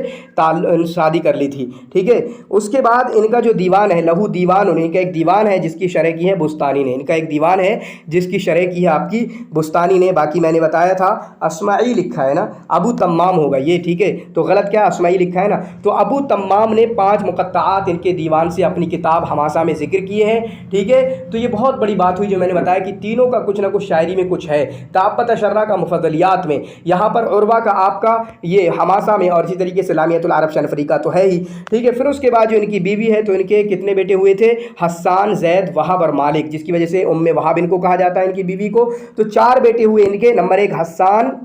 शादी कर ली थी, ठीक है। उसके बाद इनका जो दीवान है लहू दीवान, इनका एक दीवान है जिसकी शरह की है बुस्तानी ने, इनका एक दीवान है जिसकी शरह की है आपकी बुस्तानी ने। बाकी मैंने बताया था अस्माई लिखा है ना, अबू तम्माम होगा ये, ठीक है, तो गलत क्या? अस्माई लिखा है ना। तो अबू तम्माम ने 5 मुक़त्ताआत इनके दीवान से अपनी किताब हमासा में जिक्र किए हैं, ठीक है। तो ये बहुत बड़ी बात हुई जो मैंने बताया कि तीनों का कुछ ना कुछ शायरी में कुछ है। ताबत शर्रा का मुफद्दलियात में, यहाँ पर उर्वा का आपका ये हमासा में, और इसी तरीके से लामियतुल अरब शनफरी का तो है ही, ठीक है। फिर उसके बाद जो इनकी बीवी है, तो इनके कितने बेटे हुए थे? हस्सान, जैद, वहाब और मालिक, जिसकी वजह से उम्मे वहाब इनको कहा जाता है, इनकी बीवी को। तो 4 बेटे हुए इनके, नंबर 1 हस्सान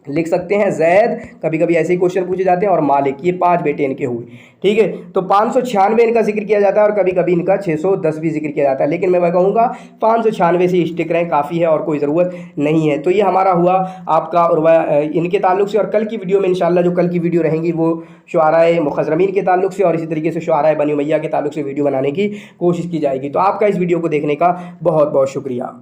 लिख सकते हैं, जैद, कभी कभी ऐसे ही क्वेश्चन पूछे जाते हैं, और मालिक, ये 5 बेटे इनके हुए, ठीक है। तो 596 इनका जिक्र किया जाता है, और कभी कभी इनका 610 भी जिक्र किया जाता है, लेकिन मैं कहूँगा 596 से स्टिक रहें, काफ़ी है और कोई ज़रूरत नहीं है। तो ये हमारा हुआ आपका उर्वा इनके ताल्लुक से। और कल की वीडियो में इंशाल्लाह जो कल की वीडियो रहेंगी वो शुआराए मुखज़रमीन के ताल्लुक से, और इसी तरीके से शुआराए बनी उमैया के ताल्लुक से वीडियो बनाने की कोशिश की जाएगी। तो आपका इस वीडियो को देखने का बहुत बहुत शुक्रिया।